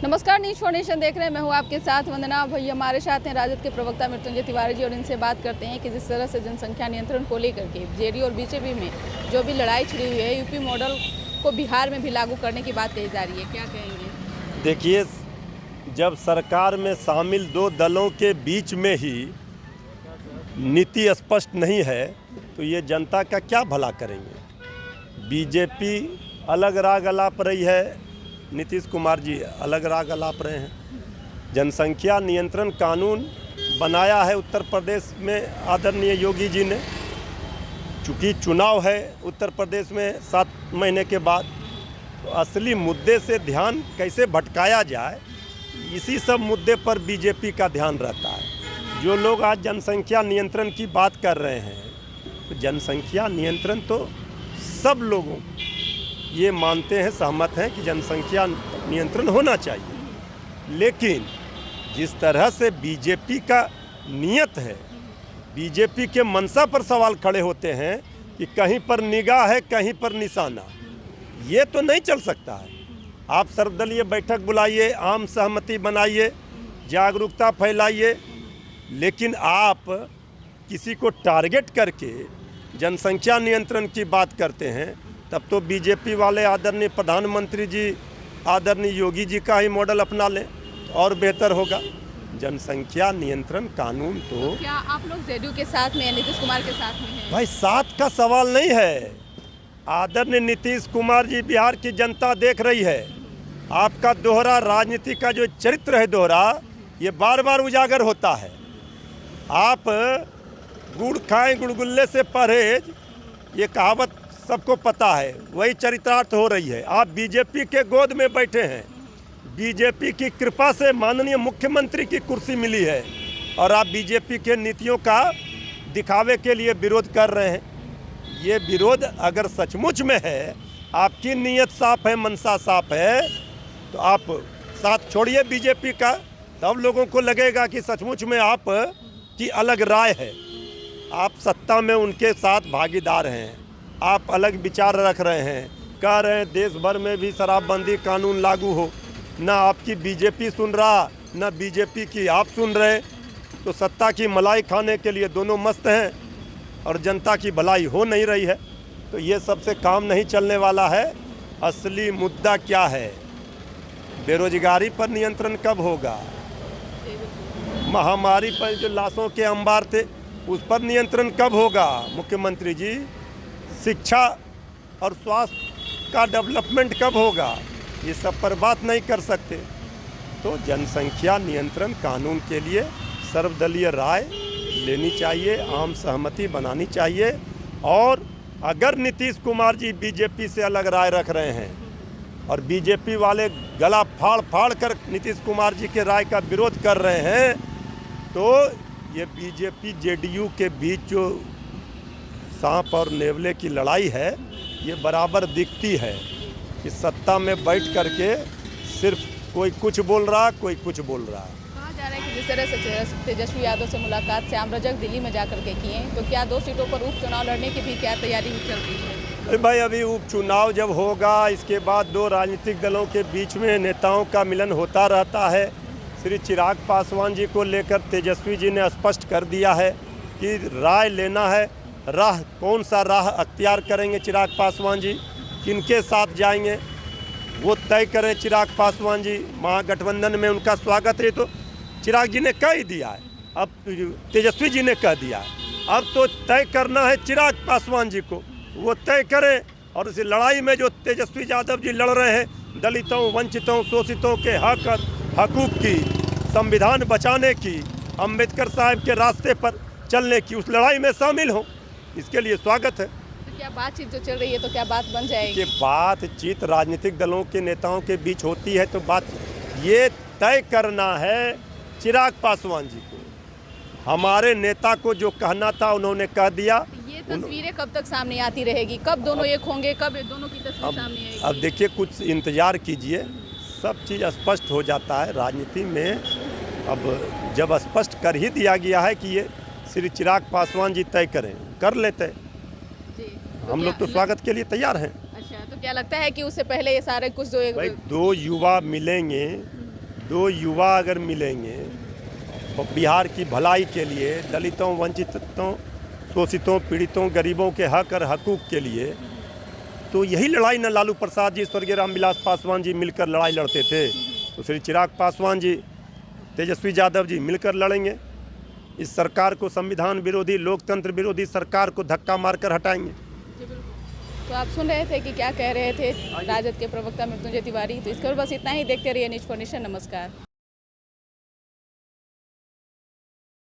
नमस्कार, news for nation देख रहे हैं। मैं हूं आपके साथ वंदना। भाई हमारे साथ हैं राजद के प्रवक्ता मृत्युंजय तिवारी जी और इनसे बात करते हैं कि जिस तरह से जनसंख्या नियंत्रण को लेकर के जेडीयू और बीजेपी में जो भी लड़ाई छिड़ी हुई है, यूपी मॉडल को बिहार में भी लागू करने की बात कही जा रही है, क्या कहेंगे? देखिए, जब सरकार में शामिल दो दलों के बीच में ही नीति स्पष्ट नहीं है तो ये जनता का क्या भला करेंगे। बीजेपी अलग राग अलाप रही है, नीतीश कुमार जी अलग राग अलाप रहे हैं। जनसंख्या नियंत्रण कानून बनाया है उत्तर प्रदेश में आदरणीय योगी जी ने। चूँकि चुनाव है उत्तर प्रदेश में 7 महीने के बाद, तो असली मुद्दे से ध्यान कैसे भटकाया जाए, इसी सब मुद्दे पर बीजेपी का ध्यान रहता है। जो लोग आज जनसंख्या नियंत्रण की बात कर रहे हैं, तो जनसंख्या नियंत्रण तो सब लोगों ये मानते हैं, सहमत हैं कि जनसंख्या नियंत्रण होना चाहिए। लेकिन जिस तरह से बीजेपी का नियत है, बीजेपी के मंशा पर सवाल खड़े होते हैं कि कहीं पर निगाह है, कहीं पर निशाना, ये तो नहीं चल सकता है। आप सर्वदलीय बैठक बुलाइए, आम सहमति बनाइए, जागरूकता फैलाइए, लेकिन आप किसी को टारगेट करके जनसंख्या नियंत्रण की बात करते हैं, तब तो बीजेपी वाले आदरणीय प्रधानमंत्री जी, आदरणीय योगी जी का ही मॉडल अपना लें तो और बेहतर होगा। जनसंख्या नियंत्रण कानून तो क्या आप लोग जेडीयू के साथ में, नीतीश कुमार के साथ में हैं? भाई, साथ का सवाल नहीं है। आदरणीय नीतीश कुमार जी, बिहार की जनता देख रही है। आपका दोहरा राजनीति का जो चरित्र है दोहरा, ये बार बार उजागर होता है। आप गुड़ खाएं गुड़गुल्ले से परहेज, ये कहावत सबको पता है, वही चरितार्थ हो रही है। आप बीजेपी के गोद में बैठे हैं, बीजेपी की कृपा से माननीय मुख्यमंत्री की कुर्सी मिली है, और आप बीजेपी के नीतियों का दिखावे के लिए विरोध कर रहे हैं। ये विरोध अगर सचमुच में है, आपकी नीयत साफ है, मनसा साफ है, तो आप साथ छोड़िए बीजेपी का, तब लोगों को लगेगा कि सचमुच में आप की अलग राय है, आप सत्ता में उनके साथ भागीदार हैं, आप अलग विचार रख रहे हैं, कह रहे हैं देश भर में भी शराबबंदी कानून लागू हो। ना आपकी बीजेपी सुन रहा, ना बीजेपी की आप सुन रहे, तो सत्ता की मलाई खाने के लिए दोनों मस्त हैं और जनता की भलाई हो नहीं रही है। तो ये सबसे काम नहीं चलने वाला है। असली मुद्दा क्या है? बेरोजगारी पर नियंत्रण कब होगा? महामारी पर जो लाशों के अंबार थे, उस पर नियंत्रण कब होगा? मुख्यमंत्री जी, शिक्षा और स्वास्थ्य का डेवलपमेंट कब होगा? ये सब पर बात नहीं कर सकते। तो जनसंख्या नियंत्रण कानून के लिए सर्वदलीय राय लेनी चाहिए, आम सहमति बनानी चाहिए। और अगर नीतीश कुमार जी बीजेपी से अलग राय रख रहे हैं और बीजेपी वाले गला फाड़ फाड़ कर नीतीश कुमार जी के राय का विरोध कर रहे हैं, तो ये बीजेपी जेडीयू के बीच जो सांप और नेवले की लड़ाई है, ये बराबर दिखती है कि सत्ता में बैठ करके सिर्फ कोई कुछ बोल रहा, कोई कुछ बोल रहा। कहा जा रहा है कि जिस तरह से तेजस्वी यादव से मुलाकात श्याम रजक दिल्ली में जाकर के किए, तो क्या 2 सीटों पर उपचुनाव लड़ने की भी क्या तैयारी चल रही है? अरे भाई, अभी उपचुनाव जब होगा, इसके बाद 2 राजनीतिक दलों के बीच में नेताओं का मिलन होता रहता है। श्री चिराग पासवान जी को लेकर तेजस्वी जी ने स्पष्ट कर दिया है कि राय लेना है, राह कौन सा राह अख्तियार करेंगे चिराग पासवान जी, किनके साथ जाएंगे वो तय करें चिराग पासवान जी। महागठबंधन में उनका स्वागत है, तो चिराग जी ने कह ही दिया है, अब तेजस्वी जी ने कह दिया है। अब तो तय करना है चिराग पासवान जी को, वो तय करें। और इस लड़ाई में जो तेजस्वी यादव जी लड़ रहे हैं, दलितों, वंचितों, शोषितों के हक और हकूक़ की, संविधान बचाने की, अम्बेडकर साहब के रास्ते पर चलने की, उस लड़ाई में शामिल हों, इसके लिए स्वागत है। तो क्या बातचीत जो चल रही है, तो क्या बात बन जाएगी? ये बातचीत राजनीतिक दलों के नेताओं के बीच होती है, तो बात ये तय करना है चिराग पासवान जी को। हमारे नेता को जो कहना था उन्होंने कह दिया। ये तस्वीरें कब तक सामने आती रहेगी? कब दोनों एक होंगे? कब दोनों की तस्वीर सामने आएगी? अब देखिए, कुछ इंतजार कीजिए, सब चीज़ स्पष्ट हो जाता है राजनीति में। अब जब स्पष्ट कर ही दिया गया है कि ये श्री चिराग पासवान जी तय करें, कर लेते हैं, तो हम लोग तो स्वागत के लिए तैयार हैं। अच्छा, तो क्या लगता है कि उससे पहले ये सारे कुछ जो भाई, 2 युवा मिलेंगे दो युवा अगर मिलेंगे और बिहार की भलाई के लिए, दलितों, वंचितों, शोषितों, पीड़ितों, गरीबों के हक और हकूक़ के लिए, तो यही लड़ाई न लालू प्रसाद जी, स्वर्गीय रामविलास पासवान जी मिलकर लड़ाई लड़ते थे, तो श्री चिराग पासवान जी, तेजस्वी यादव जी मिलकर लड़ेंगे। इस सरकार को, संविधान विरोधी, लोकतंत्र विरोधी सरकार को धक्का मारकर हटाएंगे। तो आप सुन रहे थे कि क्या कह रहे थे राजद के प्रवक्ता मृत्युंजय तिवारी। तो इसके बाद बस इतना ही। देखते रहिए न्यूज़4नेशन। नमस्कार।